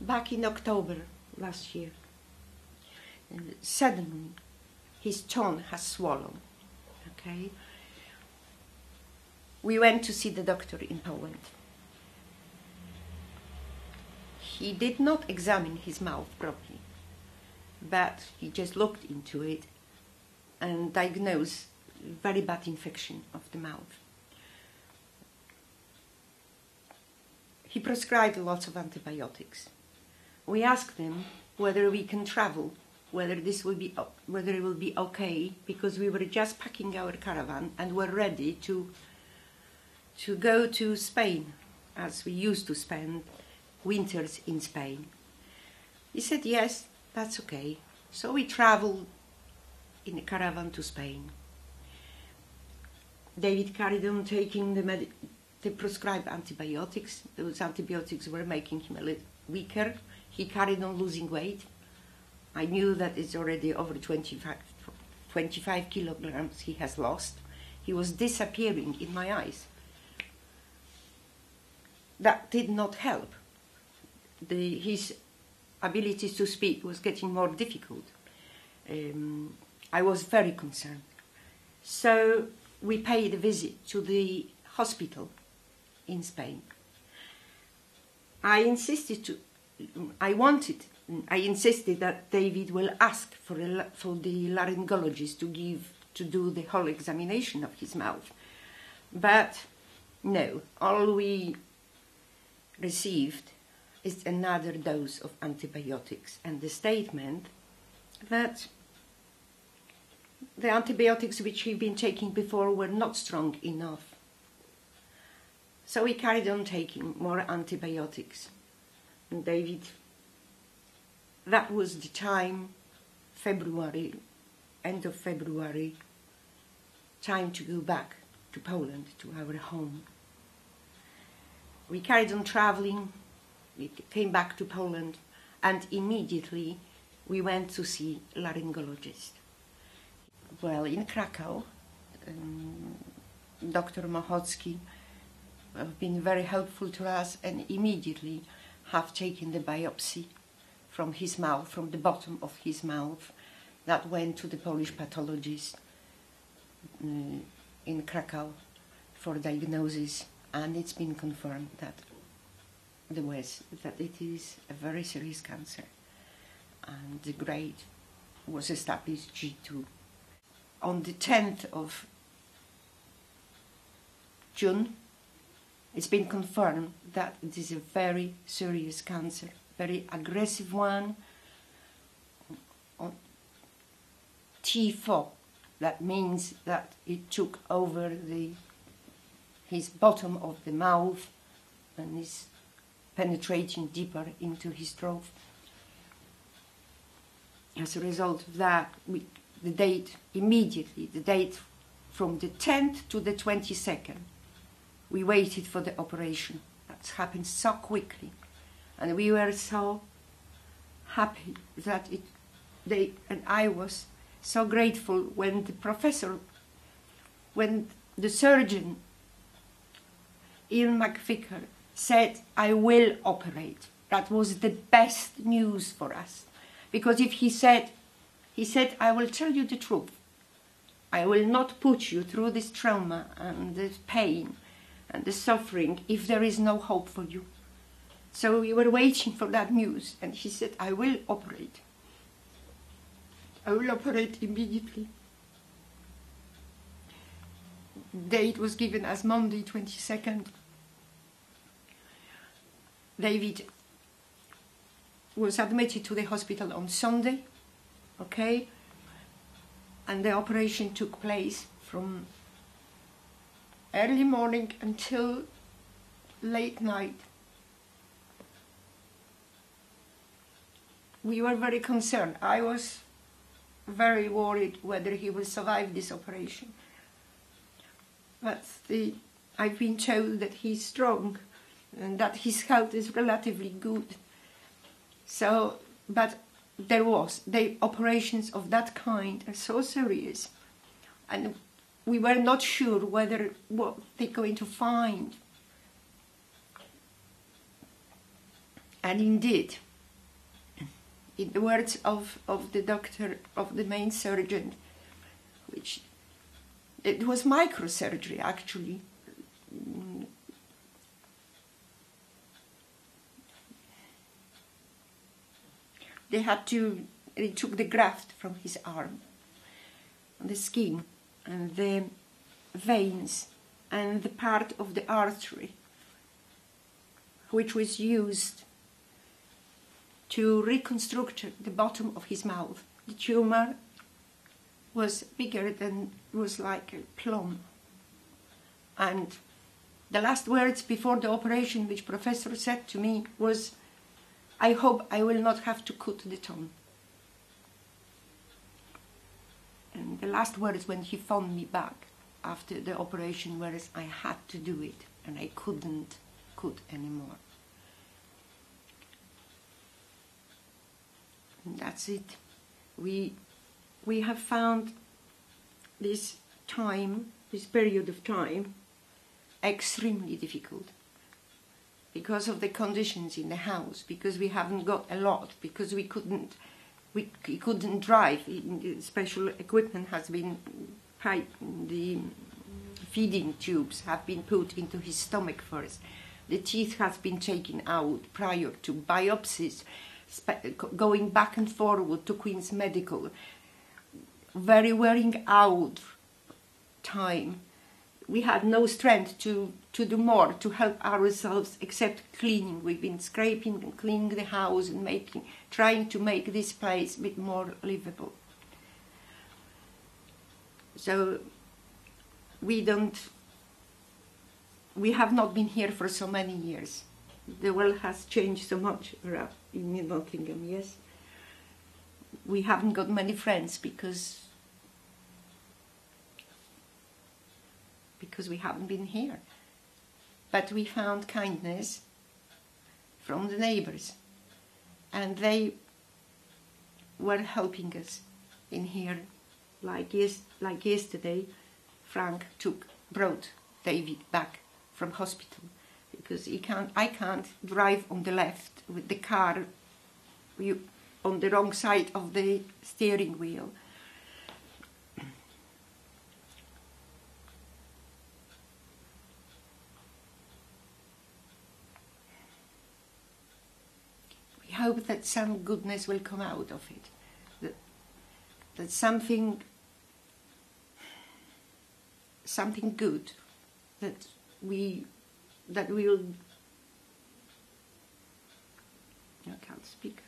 back in October last year. And suddenly, his tongue has swollen. Okay. We went to see the doctor in Poland. He did not examine his mouth properly, but he just looked into it and diagnosed very bad infection of the mouth. He prescribed lots of antibiotics. We asked him whether we can travel, whether it will be okay, because we were just packing our caravan and were ready to go to Spain, as we used to spend winters in Spain. He said yes, that's okay. So we traveled in a caravan to Spain. David carried on taking the prescribed antibiotics. Those antibiotics were making him a little weaker. He carried on losing weight. I knew that it's already over 25 kilograms he has lost. He was disappearing in my eyes. That did not help. His abilities to speak was getting more difficult. I was very concerned. So we paid a visit to the hospital in Spain. I insisted that David will ask for the laryngologist to do the whole examination of his mouth. But no, all we received is another dose of antibiotics and the statement that the antibiotics which he'd been taking before were not strong enough. So we carried on taking more antibiotics. And David, that was the time, February, end of February, time to go back to Poland, to our home. We carried on traveling, we came back to Poland, and immediately we went to see a laryngologist. Well, in Krakow, Dr. Mochocki have been very helpful to us and immediately have taken the biopsy from his mouth, from the bottom of his mouth. That went to the Polish pathologist in Krakow for diagnosis, and it's been confirmed that it is a very serious cancer, and the grade was established G2. On the 10th of June, it's been confirmed that it is a very serious cancer, very aggressive one, on T4. That means that it took over his bottom of the mouth and is penetrating deeper into his throat. As a result of that, the date from the 10th to the 22nd, we waited for the operation. That's happened so quickly. And we were so happy that and I was so grateful when the surgeon, Ian McVicker, said, I will operate. That was the best news for us. Because if he said, I will tell you the truth. I will not put you through this trauma and this pain and the suffering if there is no hope for you. So we were waiting for that news, and he said, I will operate. I will operate immediately. Date was given as Monday 22nd. David was admitted to the hospital on Sunday, okay? And the operation took place from early morning until late night. We were very concerned. I was very worried whether he will survive this operation. But I've been told that he's strong and that his health is relatively good. So, but the operations of that kind are so serious, and we were not sure what they're going to find. And indeed, in the words of the doctor, of the main surgeon, which it was microsurgery actually. They took the graft from his arm, the skin and the veins and the part of the artery which was used to reconstruct the bottom of his mouth. The tumor was bigger than, was like a plum. And the last words before the operation which Professor said to me was, "I hope I will not have to cut the tongue." And the last words when he phoned me back after the operation was, "I had to do it and I couldn't cut anymore." And that's it. We have found this time, this period of time, extremely difficult because of the conditions in the house, because we haven't got a lot, because we couldn't drive. Special equipment has been the feeding tubes have been put into his stomach first. The teeth has been taken out prior to biopsies, going back and forward to Queen's Medical. Very wearing out time. We had no strength to do more, to help ourselves except cleaning. We've been scraping and cleaning the house and trying to make this place a bit more livable. So we have not been here for so many years. The world has changed so much in Nottingham, yes. We haven't got many friends because we haven't been here. But we found kindness from the neighbors, and they were helping us in here. Like yesterday, Frank brought David back from hospital because I can't drive on the left with the car on the wrong side of the steering wheel. We hope that some goodness will come out of it, that something good, that we will. I can't speak.